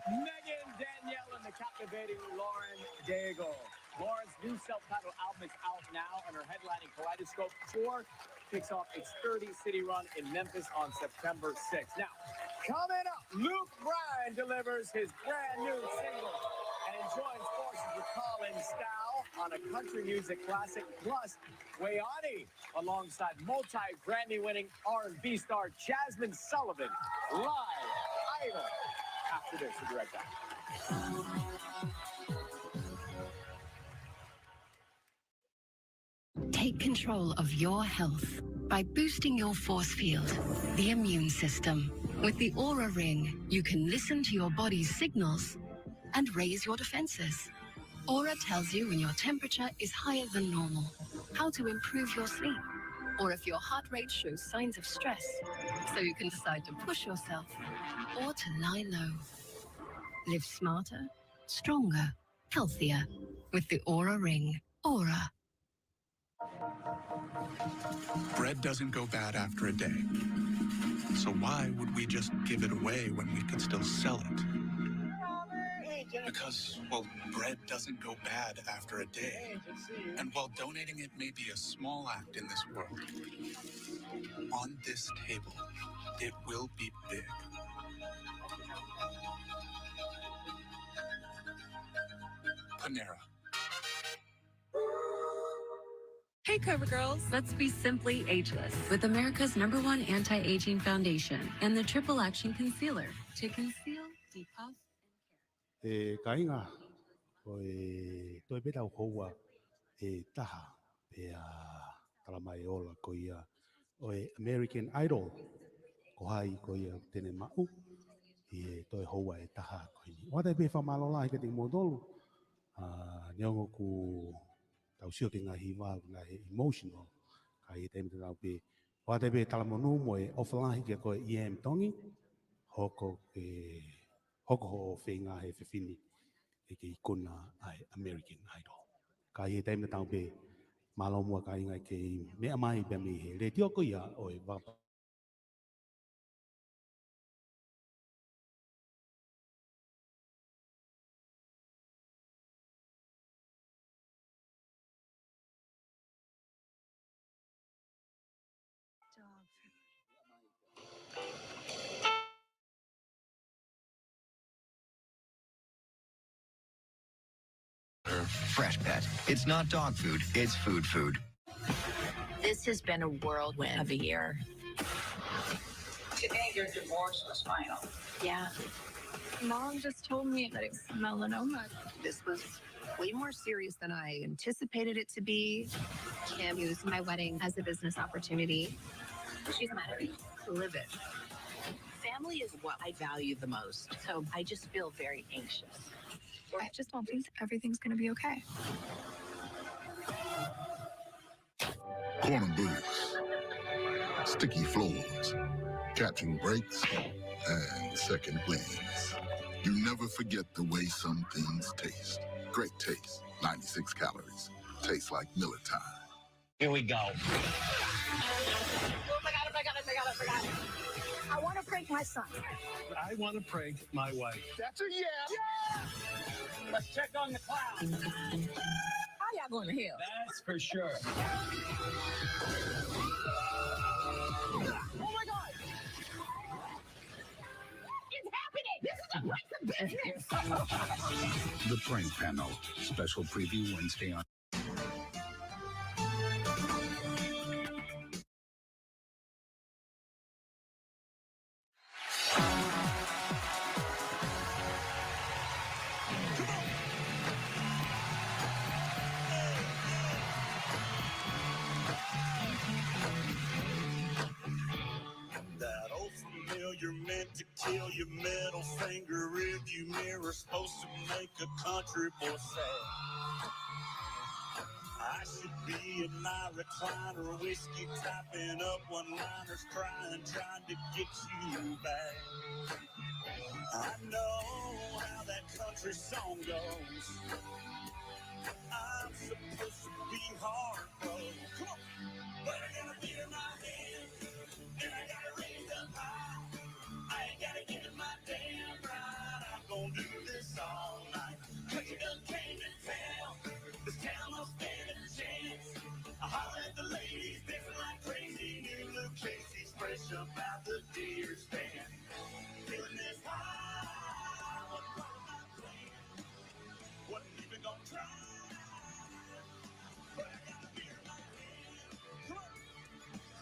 Megan Danielle and the captivating Lauren Daigle. Lauren's new self-titled album is out now, and her headlining Kaleidoscope tour kicks off its 30-city run in Memphis on September 6th. Now, coming up, Luke Bryan delivers his brand new single and joins forces with Colin Style on a country music classic, plus Wayani alongside multi-Grammy-winning R&B star Jasmine Sullivan, live Idol. After this, we'll be right back. Take control of your health by boosting your force field, the immune system. With the Aura Ring, you can listen to your body's signals and raise your defenses. Aura tells you when your temperature is higher than normal, how to improve your sleep, or if your heart rate shows signs of stress, so you can decide to push yourself or to lie low. Live smarter, stronger, healthier with the Aura Ring. Aura. Bread doesn't go bad after a day. So why would we just give it away when we could still sell it? Because, well, bread doesn't go bad after a day. And while donating it may be a small act in this world, on this table, it will be big. Panera. Hey, CoverGirls. Let's be simply ageless with America's #1 anti-aging foundation and the Triple Action Concealer to conceal, depuff, Kainga, tôi biết đâu khổ taha pe talamai ola koia American Idol ko hai koia tene mau tôi hoa taha koi. Wada be fa malola ke ting modolu nyongo ku tau sio ke ngahi wa ngahi emotional kai tem te tau be wada be talamonu mo offline ke ko em tongi hoko ho whenga he whiwhini e ke ikona ai American Idol. Ka he taime tau pe malo mua ka inga ke mea mai pe me he re tio ko ia o e wapa Fresh Pet. It's not dog food, it's food food. This has been a whirlwind of a year. Today, your divorce was final. Yeah. Mom just told me that it's melanoma. This was way more serious than I anticipated it to be. Kim used my wedding as a business opportunity. She's mad at me. Livid. Family is what I value the most, so I just feel very anxious. I just don't think everything's going to be okay. Corner booths, sticky floors, catching breaks, and second wins. You never forget the way some things taste. Great taste, 96 calories. Tastes like Miller time. Here we go. I forgot it. I want to prank my son. I want to prank my wife. That's a yeah. Let's check on the clown. How y'all going to hell? That's for sure. Oh my God! It's happening! This is a prank of business! The Prank Panel. Special preview Wednesday on. That old familiar meant to kill your middle finger rearview mirror, supposed to make a country boy sad. I should be in my recliner, whiskey typing up one-liners, crying, trying to get you back. I know how that country song goes. I'm supposed to be heartbroken. Come on. But I gotta be in my hand, and I gotta raise up high. I ain't gotta get in my damn right. I'm gonna do this all night. But you done came to town. This town don't stand a chance. I holler at the ladies, dancing like crazy. New Luke Casey's fresh up out the deer stand. Feeling this high, what part of my plan? Wasn't even gonna try. But I got a beer in my hand. Come on,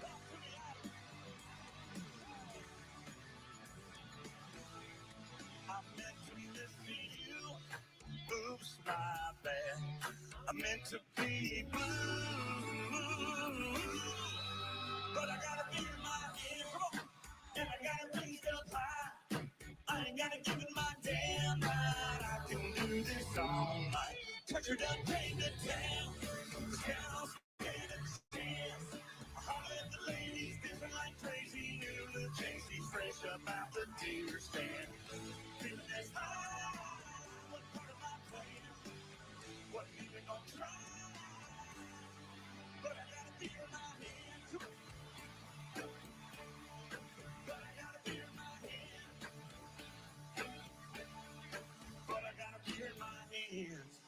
talk to me out. I meant to listen to you. Oops, my bad. I meant to be blue. But I got a beer in my hand. Come on. And I got a raised up high. I ain't gotta give it my damn right. I can do this all night. Country done came to town. The town's stand a chance. I holler at the ladies, dancing like crazy. New Luke Casey's fresh up out the deer stand. Feeling this high. What part of my plan? Wasn't even gonna try. But I got a beer in my hand. Come on. But I got a beer in my hand. But I got a beer in my hands.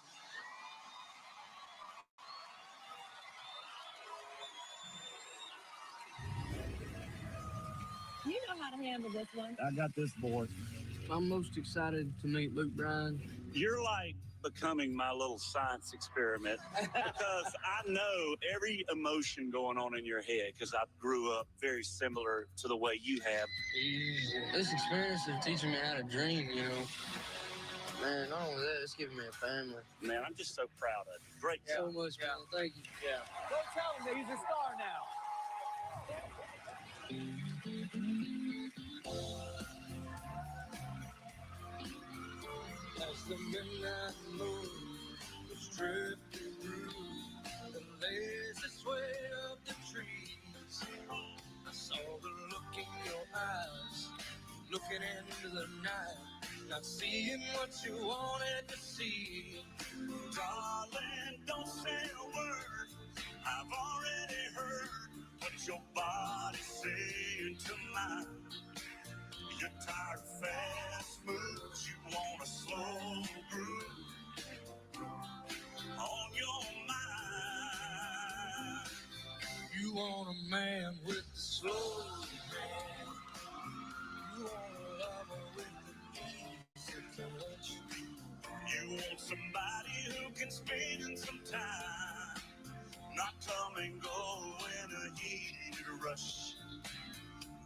You know how to handle this one. I got this boy. I'm most excited to meet Luke Bryan. You're like becoming my little science experiment because I know every emotion going on in your head because I grew up very similar to the way you have. This experience is teaching me how to dream, you know. Man, not only that, it's giving me a family. Man, I'm just so proud of you. Great So job. much, man. Thank you. Yeah. Go tell him that he's a star now. As the midnight moon was drifting through the lazy sway of the trees, I saw the look in your eyes, looking into the night, not seeing what you wanted to see. Darling, don't say a word. I've already heard what your body's saying to mine. You're tired of fast moves, you want a slow groove on your mind. You want a man with the slow hand. You want a lover with the easy touch. You want somebody who and spending some time. Not come and go in a heated rush.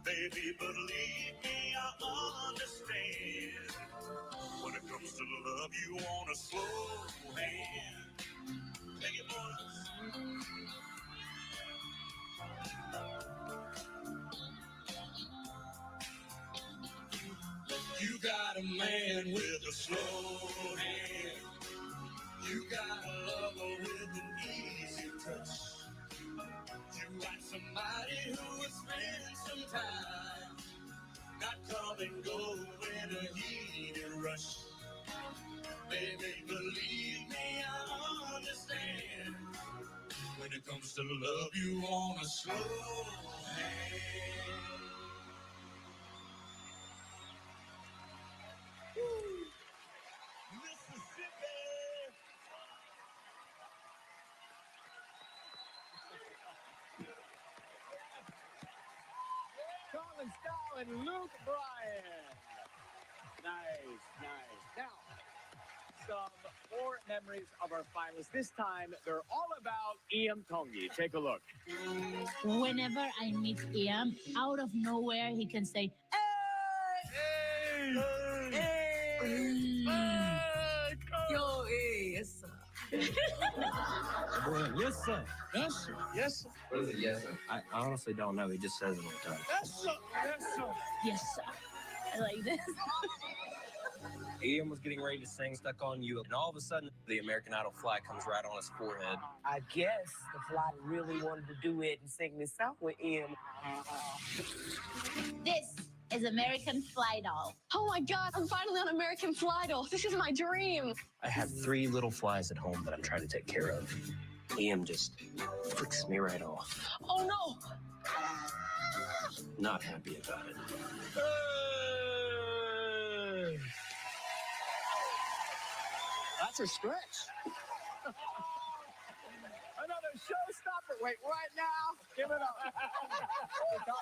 Baby, believe me, I understand. When it comes to love, you want a slow hand. Take it, boys. You got a man with a slow hand. You got a lover with an easy touch. You got somebody who will spend some time. Not come and go in a heated rush. Baby, believe me, I understand. When it comes to love, you want a slow hand. Mississippi! Colin Stow and Luke Bryan. Nice, nice. Now, some more memories of our finalists. This time, they're all about Iam Tongi. Take a look. Whenever I meet Iam, out of nowhere, he can say, Hey! Yo, hey, yes, sir. Yes, sir. Yes, sir. Yes, sir. What is it, yes, sir? I honestly don't know. He just says it all the time. Yes, sir. Yes, sir. yes, sir. I like this. Ian was getting ready to sing Stuck on You, and all of a sudden, the American Idol flag comes right on his forehead. I guess the fly really wanted to do it and sing this song with him. This is American Fly Doll. Oh my God, I'm finally on American Fly Doll. This is my dream. I have 3 little flies at home that I'm trying to take care of. Ian just flicks me right off. Oh no. Not happy about it. That's a stretch. Another showstopper. Wait, right now, give it up. The top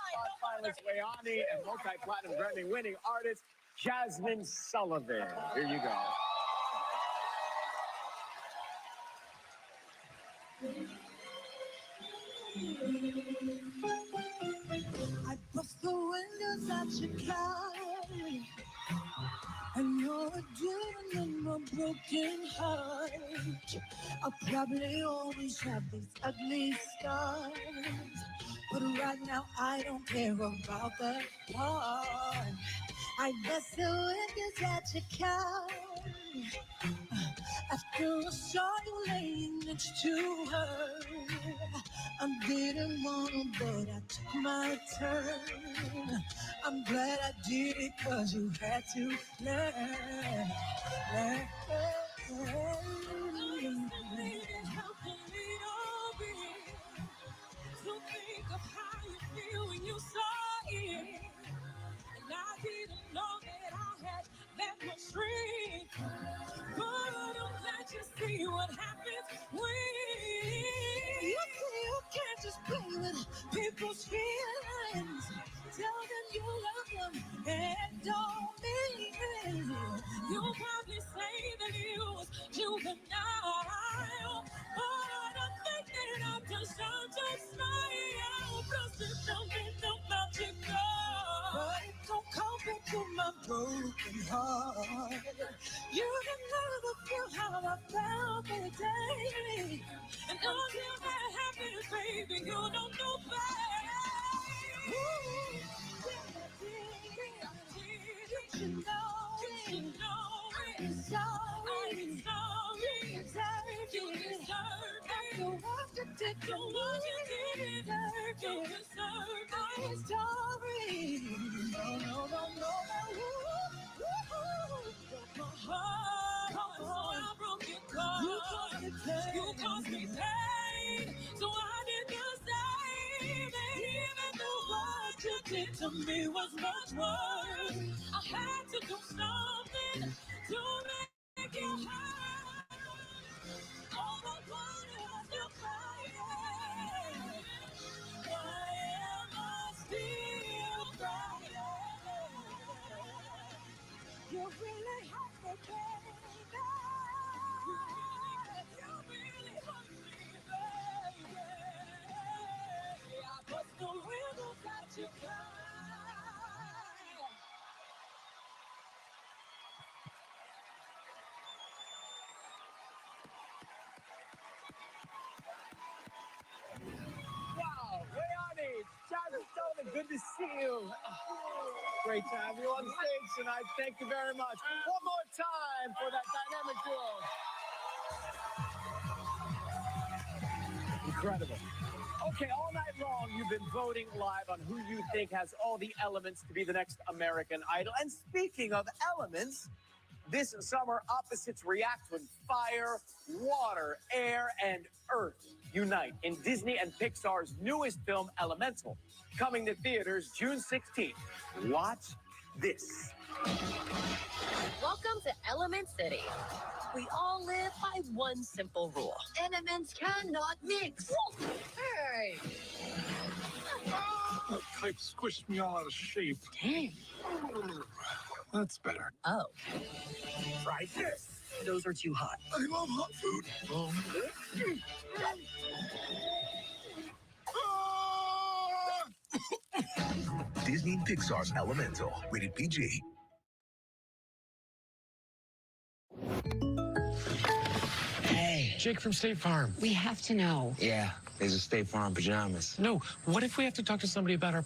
5 finalists, Wayani and multi-platinum Grammy-winning artist Jasmine Sullivan. Here you go. I bust the windows at your car, and you're dealing in my broken heart. I'll probably always have these ugly scars, but right now I don't care about that part. I bust the windows at your car, after I saw you laying next to her. I didn't want to, but I took my turn. I'm glad I did it, cause you had to learn. How can it all be? To think of how you feel when you saw it. And I didn't know that I had that much strength. But I'm glad you see what happens when You can't just play with people's feelings. Tell them you love them and don't mean it. you'll probably say that it was juvenile. But I think that I'm just trying to smile. Plus there's something about you, girl. But it don't come back to my broken heart. You can never feel how I felt that day. And until that happens, baby, you don't know bad. You know I'm sorry. You deserve it. After what you did to me, you deserve it. I'm sorry. No. My heart, so I broke your car. You caused me pain, so I did the same. And even though what you did to me was much worse, I had to do something to make you hurt. All I wanted was to crying. Why am I still crying? You really have to, baby. Wow, Leone, Jasmine Sullivan, good to see you. Great to have you on stage tonight. Thank you very much. One more time for that dynamic duo. Incredible. Okay, all night long, you've been voting live on who you think has all the elements to be the next American Idol. And speaking of elements, this summer, opposites react when fire, water, air, and earth unite in Disney and Pixar's newest film, Elemental, coming to theaters June 16th. Watch this. Welcome to Element City. We all live by one simple rule. Elements cannot mix. Hey! That pipe squished me all out of shape. Dang. That's better. Oh. Try this. Those are too hot. I love hot food. Disney and Pixar's Elemental, rated PG. Hey. Jake from State Farm. We have to know. Yeah, there's a State Farm pajamas. No, what if we have to talk to somebody about our